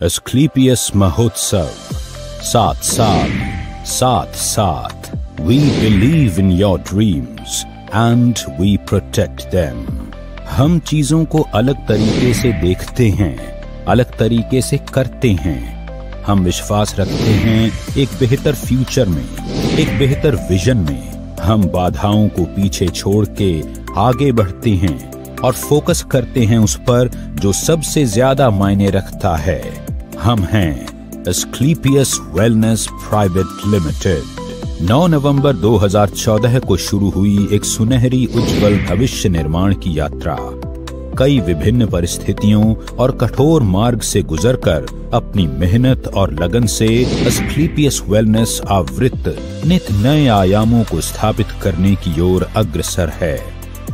Asclepius महोत्सव 7 साल 7 साथ We believe in your dreams and we protect them। हम चीजों को अलग तरीके से देखते हैं, अलग तरीके से करते हैं। हम विश्वास रखते हैं एक बेहतर फ्यूचर में, एक बेहतर विजन में। हम बाधाओं को पीछे छोड़ के आगे बढ़ते हैं और फोकस करते हैं उस पर जो सबसे ज्यादा मायने रखता है। हम हैं एस्क्लेपियस वेलनेस प्राइवेट लिमिटेड। 9 नवंबर 2014 को शुरू हुई एक सुनहरी उज्जवल भविष्य निर्माण की यात्रा कई विभिन्न परिस्थितियों और कठोर मार्ग से गुजरकर अपनी मेहनत और लगन से एस्क्लेपियस वेलनेस आवृत्त नित नए आयामों को स्थापित करने की ओर अग्रसर है।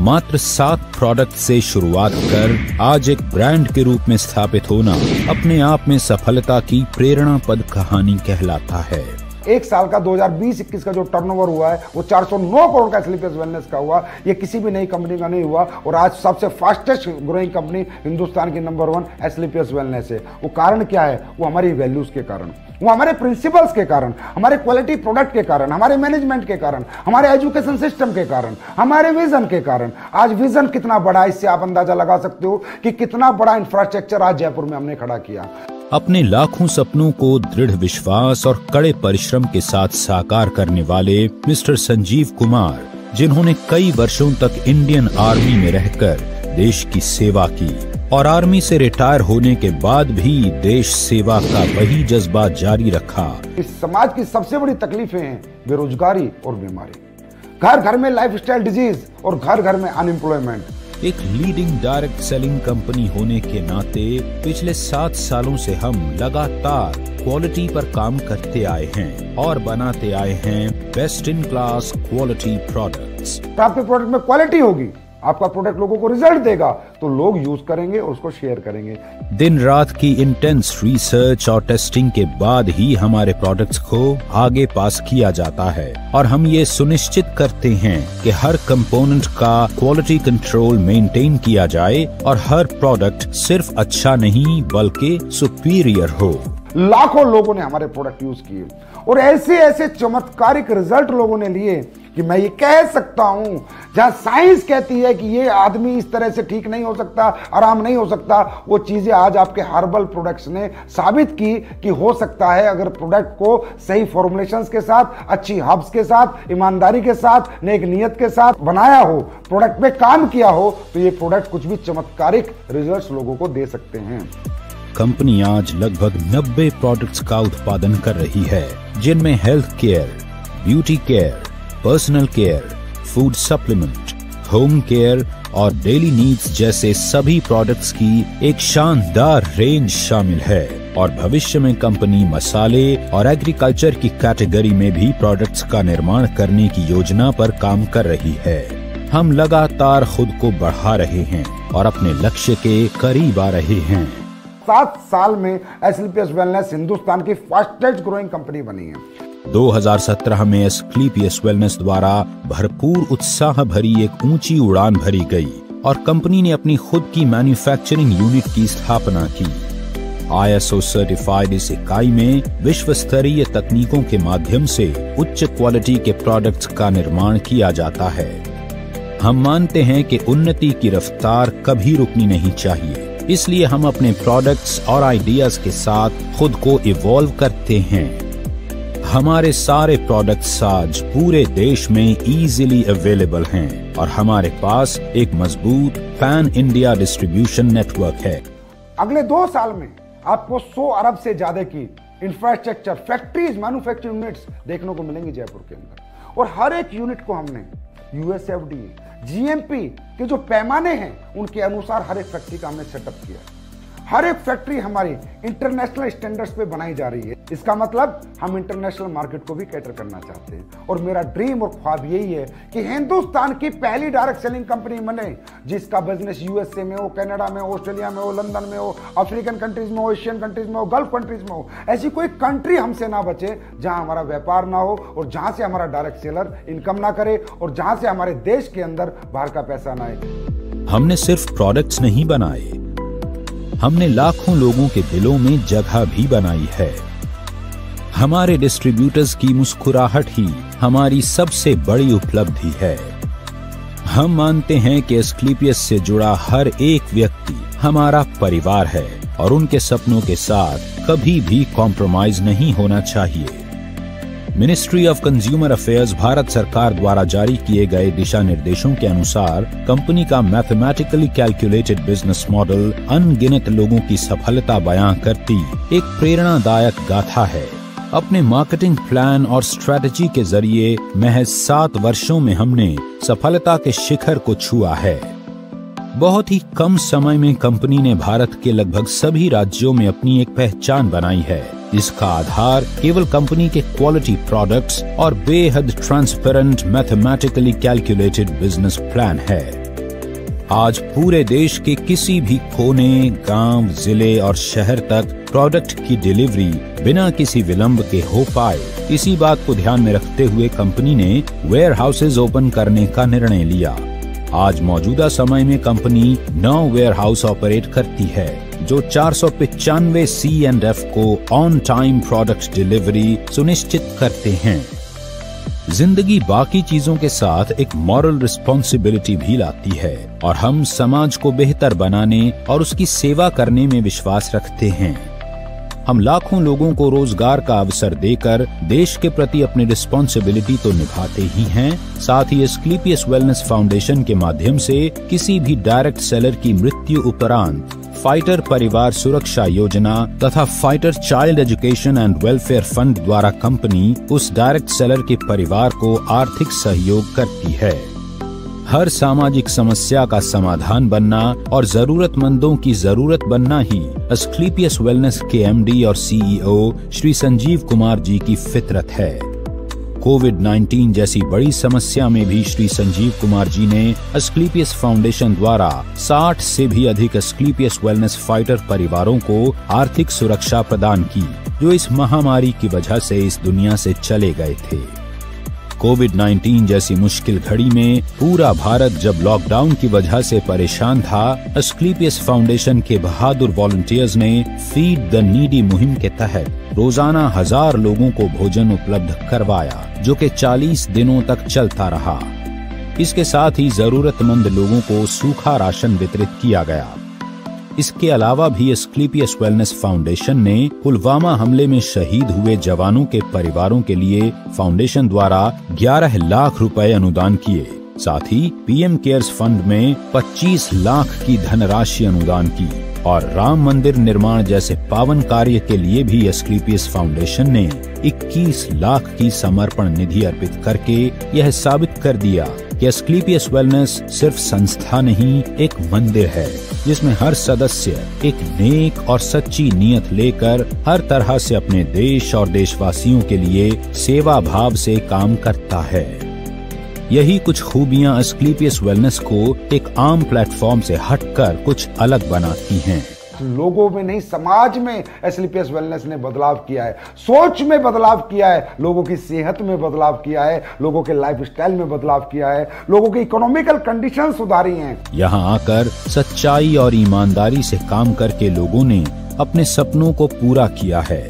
मात्र 7 प्रोडक्ट से शुरुआत कर आज एक ब्रांड के रूप में स्थापित होना अपने आप में सफलता की प्रेरणापद कहानी कहलाता है। एक साल का 2020-21 का जो टर्नओवर हुआ है वो 409 करोड़ का एस्क्लेपियस वेलनेस का हुआ। ये किसी भी नई कंपनी का नहीं हुआ और आज सबसे फास्टेस्ट ग्रोइंग कंपनी हिंदुस्तान की नंबर 1 एस्क्लेपियस वेलनेस है। वो कारण क्या है? वो हमारी वैल्यूज के कारण, वो हमारे प्रिंसिपल्स के कारण, हमारे क्वालिटी प्रोडक्ट के कारण, हमारे मैनेजमेंट के कारण, हमारे एजुकेशन सिस्टम के कारण, हमारे विजन के कारण। आज विजन कितना बड़ा, इससे आप अंदाजा लगा सकते हो कि कितना बड़ा इंफ्रास्ट्रक्चर आज जयपुर में हमने खड़ा किया। अपने लाखों सपनों को दृढ़ विश्वास और कड़े परिश्रम के साथ साकार करने वाले मिस्टर संजीव कुमार, जिन्होंने कई वर्षों तक इंडियन आर्मी में रहकर देश की सेवा की और आर्मी से रिटायर होने के बाद भी देश सेवा का वही जज्बा जारी रखा। इस समाज की सबसे बड़ी तकलीफें हैं बेरोजगारी और बीमारी, घर घर में लाइफस्टाइल डिजीज और घर घर में अनएम्प्लॉयमेंट। एक लीडिंग डायरेक्ट सेलिंग कंपनी होने के नाते पिछले 7 सालों से हम लगातार क्वालिटी पर काम करते आए हैं और बनाते आए हैं best in class quality products. आपके प्रोडक्ट में क्वालिटी होगी, आपका प्रोडक्ट लोगों को रिजल्ट देगा तो लोग यूज करेंगे और उसको शेयर करेंगे। दिन रात की इंटेंस रिसर्च और टेस्टिंग के बाद ही हमारे प्रोडक्ट्स को आगे पास किया जाता है और हम ये सुनिश्चित करते हैं कि हर कंपोनेंट का क्वालिटी कंट्रोल मेंटेन किया जाए और हर प्रोडक्ट सिर्फ अच्छा नहीं बल्कि सुपीरियर हो। लाखों लोगों ने हमारे प्रोडक्ट यूज किए और ऐसे ऐसे चमत्कारिक रिजल्ट लोगों ने लिए कि मैं ये कह सकता हूं, जहां साइंस कहती है कि ये आदमी इस तरह से ठीक नहीं हो सकता, आराम नहीं हो सकता, वो चीजें आज आपके हर्बल प्रोडक्ट्स ने साबित की कि हो सकता है। अगर प्रोडक्ट को सही फॉर्मुलेशंस के साथ, अच्छी हर्ब्स के साथ, ईमानदारी के साथ, नेक नियत के साथ बनाया हो, प्रोडक्ट पे काम किया हो, तो ये प्रोडक्ट कुछ भी चमत्कारिक रिजल्ट्स लोगों को दे सकते हैं। कंपनी आज लगभग 90 प्रोडक्ट्स का उत्पादन कर रही है, जिनमें health care, beauty care, personal care, food supplement, home care और डेली नीड्स जैसे सभी प्रोडक्ट्स की एक शानदार रेंज शामिल है। और भविष्य में कंपनी मसाले और एग्रीकल्चर की कैटेगरी में भी प्रोडक्ट्स का निर्माण करने की योजना पर काम कर रही है। हम लगातार खुद को बढ़ा रहे हैं और अपने लक्ष्य के करीब आ रहे हैं। 7 साल में एस्क्लेपियस वेलनेस हिंदुस्तान की फास्टेस्ट ग्रोइंग कंपनी बनी है। 2017 में एस्क्लेपियस वेलनेस द्वारा भरपूर उत्साह भरी एक ऊंची उड़ान भरी गई और कंपनी ने अपनी खुद की मैन्युफैक्चरिंग यूनिट की स्थापना की। ISO सर्टिफाइड इस इकाई में विश्व स्तरीय तकनीकों के माध्यम से उच्च क्वालिटी के प्रोडक्ट्स का निर्माण किया जाता है। हम मानते हैं कि उन्नति की रफ्तार कभी रुकनी नहीं चाहिए, इसलिए हम अपने प्रोडक्ट्स और आइडियाज के साथ खुद को इवॉल्व करते हैं। हमारे सारे प्रोडक्ट्स आज पूरे देश में इजीली अवेलेबल हैं और हमारे पास एक मजबूत पैन इंडिया डिस्ट्रीब्यूशन नेटवर्क है। अगले 2 साल में आपको 100 अरब से ज्यादा की इंफ्रास्ट्रक्चर, फैक्ट्रीज, मैन्युफैक्चरिंग यूनिट्स देखने को मिलेंगी जयपुर के अंदर और हर एक यूनिट को हमने USFDA, GMP के जो पैमाने हैं उनके अनुसार हर एक फैक्ट्री का हमने सेटअप किया। हर एक फैक्ट्री हमारी इंटरनेशनल स्टैंडर्ड्स पे बनाई जा रही है। इसका मतलब हम इंटरनेशनल मार्केट को भी कैटर करना चाहते हैं और मेरा ड्रीम और ख्वाब यही है कि हिंदुस्तान की पहली डायरेक्ट सेलिंग कंपनी बने जिसका बिजनेस USA में हो, कनाडा में हो, ऑस्ट्रेलिया में हो, लंदन में हो, अफ्रीकन कंट्रीज में हो, एशियन कंट्रीज में हो, गल्फ कंट्रीज में हो। ऐसी कोई कंट्री हमसे ना बचे जहां हमारा व्यापार ना हो और जहां से हमारा डायरेक्ट सेलर इनकम ना करे और जहां से हमारे देश के अंदर बाहर का पैसा ना आए। हमने सिर्फ प्रोडक्ट्स नहीं बनाए, हमने लाखों लोगों के दिलों में जगह भी बनाई है। हमारे डिस्ट्रीब्यूटर्स की मुस्कुराहट ही हमारी सबसे बड़ी उपलब्धि है। हम मानते हैं कि एस्क्लेपियस से जुड़ा हर एक व्यक्ति हमारा परिवार है और उनके सपनों के साथ कभी भी कॉम्प्रोमाइज नहीं होना चाहिए। Ministry of consumer affairs Bharat सरकार द्वारा जारी किए गए दिशा निर्देशों के अनुसार कंपनी का मैथमेटिकली कैलकुलेटेड बिजनेस मॉडल अनगिनत लोगों की सफलता बयां करती एक प्रेरणादायक गाथा है। अपने मार्केटिंग प्लान और स्ट्रेटजी के जरिए महज 7 वर्षों में हमने सफलता के शिखर को छुआ है। बहुत ही कम समय में कंपनी ने भारत के लगभग सभी राज्यों में अपनी एक पहचान बनाई है। इसका आधार केवल कंपनी के क्वालिटी प्रोडक्ट्स और बेहद transparent mathematically calculated business plan है। आज पूरे देश के किसी भी कोने, गांव, जिले और शहर तक प्रोडक्ट की डिलीवरी बिना किसी विलंब के हो पाए, इसी बात को ध्यान में रखते हुए कंपनी ने वेयर हाउसेज ओपन करने का निर्णय लिया। आज मौजूदा समय में कंपनी 9 वेयर हाउस ऑपरेट करती है जो 495 C&F को ऑन टाइम प्रोडक्ट डिलीवरी सुनिश्चित करते हैं। जिंदगी बाकी चीजों के साथ एक मॉरल रिस्पॉन्सिबिलिटी भी लाती है और हम समाज को बेहतर बनाने और उसकी सेवा करने में विश्वास रखते हैं। हम लाखों लोगों को रोजगार का अवसर देकर देश के प्रति अपनी रिस्पॉन्सिबिलिटी तो निभाते ही हैं, साथ ही एस्क्लेपियस वेलनेस फाउंडेशन के माध्यम से किसी भी डायरेक्ट सेलर की मृत्यु उपरांत फाइटर परिवार सुरक्षा योजना तथा fighter child education and welfare fund द्वारा कंपनी उस डायरेक्ट सेलर के परिवार को आर्थिक सहयोग करती है। हर सामाजिक समस्या का समाधान बनना और जरूरतमंदों की जरूरत बनना ही एस्क्लेपियस वेलनेस के MD और CEO श्री संजीव कुमार जी की फितरत है। कोविड-19 जैसी बड़ी समस्या में भी श्री संजीव कुमार जी ने एस्क्लेपियस फाउंडेशन द्वारा 60 से भी अधिक एस्क्लेपियस वेलनेस फाइटर परिवारों को आर्थिक सुरक्षा प्रदान की, जो इस महामारी की वजह से इस दुनिया से चले गए थे। कोविड-19 जैसी मुश्किल घड़ी में पूरा भारत जब लॉकडाउन की वजह से परेशान था, एस्क्लेपियस फाउंडेशन के बहादुर वॉलंटियर्स ने फीड द नीडी मुहिम के तहत रोजाना 1000 लोगों को भोजन उपलब्ध करवाया, जो कि 40 दिनों तक चलता रहा। इसके साथ ही जरूरतमंद लोगों को सूखा राशन वितरित किया गया। इसके अलावा भी एस्क्लेपियस वेलनेस फाउंडेशन ने पुलवामा हमले में शहीद हुए जवानों के परिवारों के लिए फाउंडेशन द्वारा 11 लाख रुपए अनुदान किए। साथ ही PM केयर्स फंड में 25 लाख की धनराशि अनुदान की और राम मंदिर निर्माण जैसे पावन कार्य के लिए भी एस्क्लेपियस फाउंडेशन ने 21 लाख की समर्पण निधि अर्पित करके यह साबित कर दिया कि एस्क्लेपियस वेलनेस सिर्फ संस्था नहीं, एक मंदिर है जिसमें हर सदस्य एक नेक और सच्ची नीयत लेकर हर तरह से अपने देश और देशवासियों के लिए सेवा भाव से काम करता है। यही कुछ खूबियां एस्क्लेपियस वेलनेस को एक आम प्लेटफॉर्म से हटकर कुछ अलग बनाती हैं। लोगों में नहीं, समाज में एस्क्लेपियस वेलनेस ने बदलाव किया है, सोच में बदलाव किया है, लोगों की सेहत में बदलाव किया है, लोगों के लाइफस्टाइल में बदलाव किया है, लोगों की इकोनॉमिकल कंडीशन सुधारी हैं। यहाँ आकर सच्चाई और ईमानदारी से काम करके लोगों ने अपने सपनों को पूरा किया है।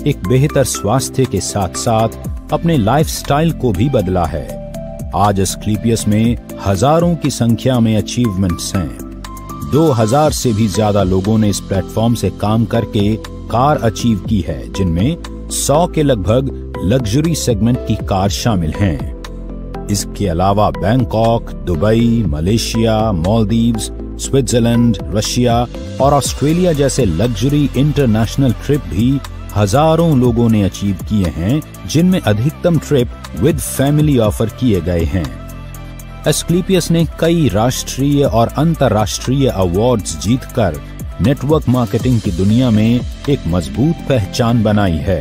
एक बेहतर स्वास्थ्य के साथ साथ अपने लाइफस्टाइल को भी बदला है। आज एस्क्लेपियस में हजारों की संख्या में अचीवमेंट्स हैं। 2000 से भी ज्यादा लोगों ने इस प्लेटफॉर्म से काम करके कार अचीव की है, जिनमें 100 के लगभग लग्जरी सेगमेंट की कार शामिल हैं। इसके अलावा Bangkok, Dubai, Malaysia, Maldives, Switzerland, Russia और ऑस्ट्रेलिया जैसे लग्जरी इंटरनेशनल ट्रिप भी हजारों लोगों ने अचीव किए हैं, जिनमें अधिकतम ट्रिप विद फैमिली ऑफर किए गए हैं। एस्क्लेपियस ने कई राष्ट्रीय और अंतर्राष्ट्रीय अवार्ड्स जीतकर नेटवर्क मार्केटिंग की दुनिया में एक मजबूत पहचान बनाई है।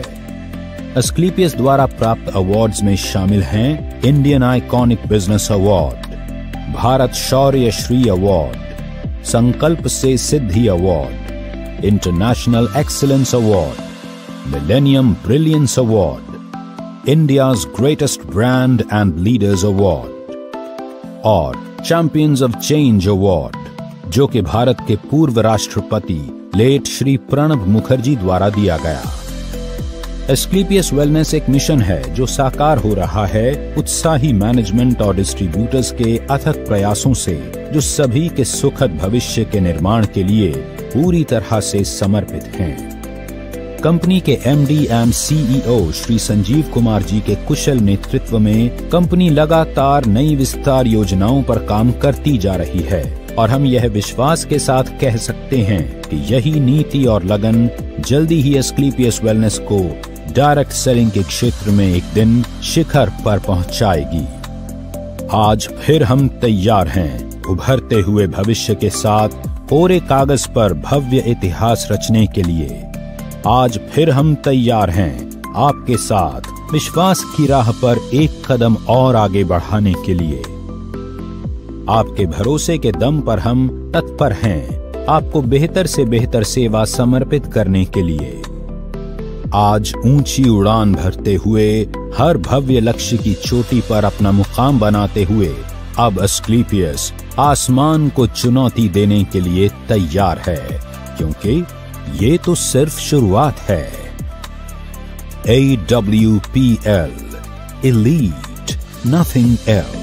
एस्क्लेपियस द्वारा प्राप्त अवार्ड्स में शामिल हैं Indian iconic business award, Bharat Shaurya Shri award, Sankalp से Siddhi award, international excellence award, millennium brilliance award, India's greatest brand and leaders award और चैंपियंस ऑफ चेंज अवार्ड, जो कि भारत के पूर्व राष्ट्रपति लेट श्री प्रणब मुखर्जी द्वारा दिया गया। एस्क्लेपियस वेलनेस एक मिशन है जो साकार हो रहा है उत्साही मैनेजमेंट और डिस्ट्रीब्यूटर्स के अथक प्रयासों से, जो सभी के सुखद भविष्य के निर्माण के लिए पूरी तरह से समर्पित हैं। कंपनी के MD and CEO Shri Sanjeev Kumar ji के कुशल नेतृत्व में कंपनी लगातार नई विस्तार योजनाओं पर काम करती जा रही है और हम यह विश्वास के साथ कह सकते हैं कि यही नीति और लगन जल्दी ही एस्क्लेपियस वेलनेस को डायरेक्ट सेलिंग के क्षेत्र में एक दिन शिखर पर पहुंचाएगी। आज फिर हम तैयार हैं उभरते हुए भविष्य के साथ कोरे कागज पर भव्य इतिहास रचने के लिए। आज फिर हम तैयार हैं आपके साथ विश्वास की राह पर एक कदम और आगे बढ़ाने के लिए। आपके भरोसे के दम पर हम तत्पर हैं आपको बेहतर से बेहतर सेवा समर्पित करने के लिए। आज ऊंची उड़ान भरते हुए हर भव्य लक्ष्य की चोटी पर अपना मुकाम बनाते हुए अब एस्क्लेपियस आसमान को चुनौती देने के लिए तैयार है, क्योंकि ये तो सिर्फ शुरुआत है। AWPL, Elite, nothing else।